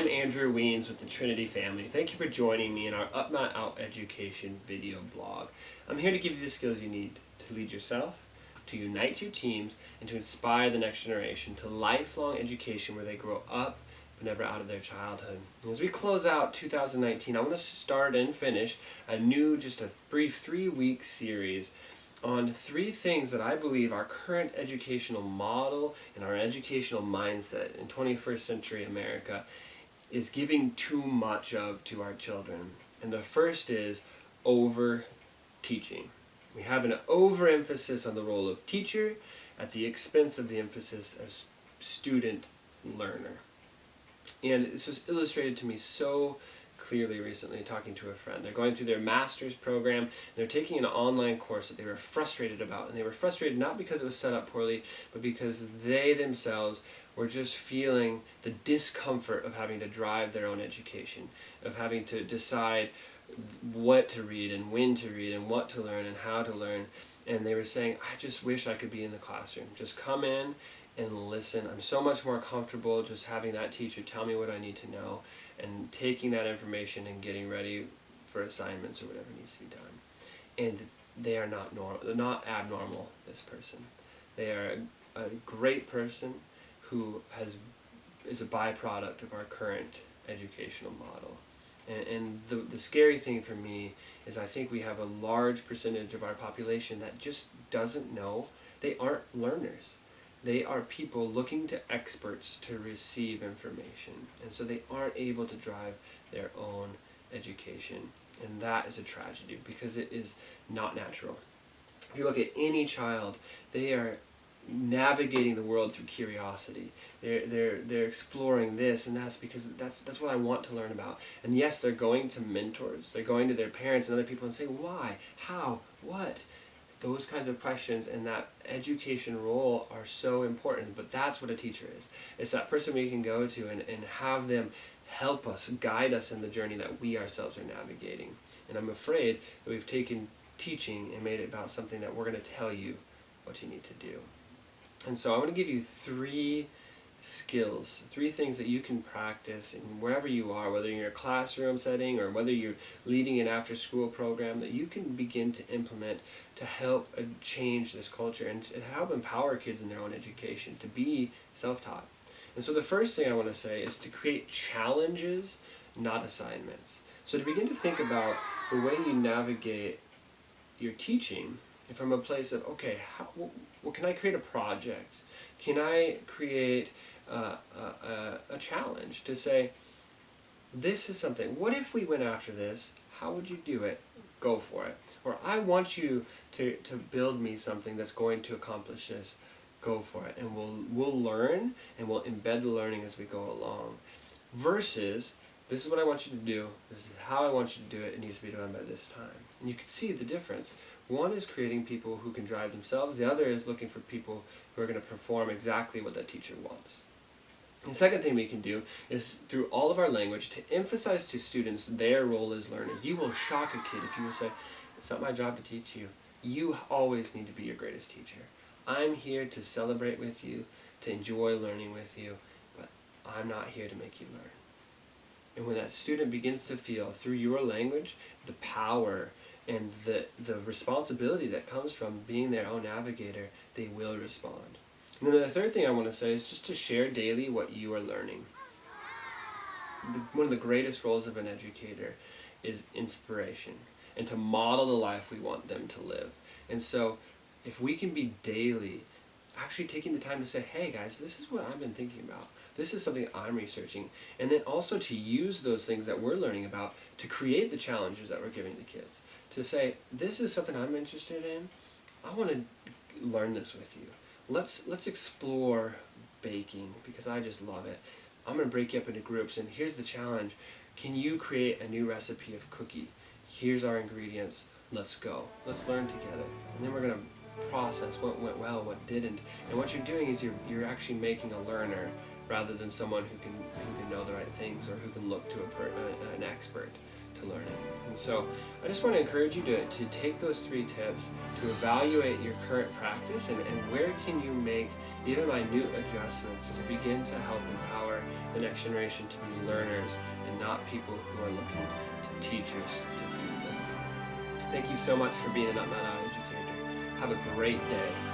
I'm Andrew Weens with the Trinity family. Thank you for joining me in our Up Not Out Education video blog. I'm here to give you the skills you need to lead yourself, to unite your teams, and to inspire the next generation to lifelong education where they grow up but never out of their childhood. As we close out 2019, I want to start and finish a new, just a brief 3-week series on 3 things that I believe our current educational model and our educational mindset in 21st century America is giving too much of to our children. And the first is over-teaching. We have an overemphasis on the role of teacher at the expense of the emphasis as student-learner. And this was illustrated to me so clearly recently talking to a friend. They're going through their master's program, and they're taking an online course that they were frustrated about. And they were frustrated not because it was set up poorly, but because they themselves were just feeling the discomfort of having to drive their own education, of having to decide what to read and when to read and what to learn and how to learn. And they were saying, I just wish I could be in the classroom. Just come in and listen. I'm so much more comfortable just having that teacher tell me what I need to know and taking that information and getting ready for assignments or whatever needs to be done. And they are not normal. They're not abnormal, this person. They are a great person who is a byproduct of our current educational model. And the scary thing for me is I think we have a large percentage of our population that just doesn't know. They aren't learners. They are people looking to experts to receive information. And so they aren't able to drive their own education. And that is a tragedy because it is not natural. If you look at any child, they are navigating the world through curiosity. They're exploring this and that's because that's what I want to learn about. And yes, they're going to mentors. They're going to their parents and other people and saying, why? How? What? Those kinds of questions and that education role are so important, but that's what a teacher is. It's that person we can go to and have them help us, guide us in the journey that we ourselves are navigating. And I'm afraid that we've taken teaching and made it about something that we're going to tell you what you need to do. And so I want to give you 3 skills, 3 things that you can practice in wherever you are, whether you're in a classroom setting or whether you're leading an after-school program, that you can begin to implement to help change this culture and to help empower kids in their own education to be self-taught. And so the first thing I want to say is to create challenges, not assignments. So to begin to think about the way you navigate your teaching from a place of, okay, can I create a project? Can I create a challenge to say, this is something, what if we went after this? How would you do it? Go for it. Or I want you to build me something that's going to accomplish this. Go for it. And we'll learn and we'll embed the learning as we go along. Versus, this is what I want you to do. This is how I want you to do it. It needs to be done by this time. And you can see the difference. One is creating people who can drive themselves. The other is looking for people who are going to perform exactly what that teacher wants. The second thing we can do is through all of our language to emphasize to students their role as learners. You will shock a kid if you will say, it's not my job to teach you. You always need to be your greatest teacher. I'm here to celebrate with you, to enjoy learning with you, but I'm not here to make you learn. And when that student begins to feel through your language the power and the responsibility that comes from being their own navigator, they will respond. And then the third thing I want to say is just to share daily what you are learning. One of the greatest roles of an educator is inspiration and to model the life we want them to live. And so if we can be daily actually taking the time to say, hey guys, this is what I've been thinking about. This is something I'm researching. And then also to use those things that we're learning about to create the challenges that we're giving the kids. To say, this is something I'm interested in. I want to learn this with you. Let's explore baking because I just love it. I'm going to break you up into groups and here's the challenge. Can you create a new recipe of cookie? Here's our ingredients. Let's go. Let's learn together. And then we're going to process what went well, what didn't. And what you're doing is you're actually making a learner rather than someone who can know the right things or who can look to an expert to learn it. And so I just want to encourage you to take those 3 tips, to evaluate your current practice and where can you make even minute adjustments to begin to help empower the next generation to be learners and not people who are looking to teachers to feed them. Thank you so much for being an Up Not Out educator. Have a great day.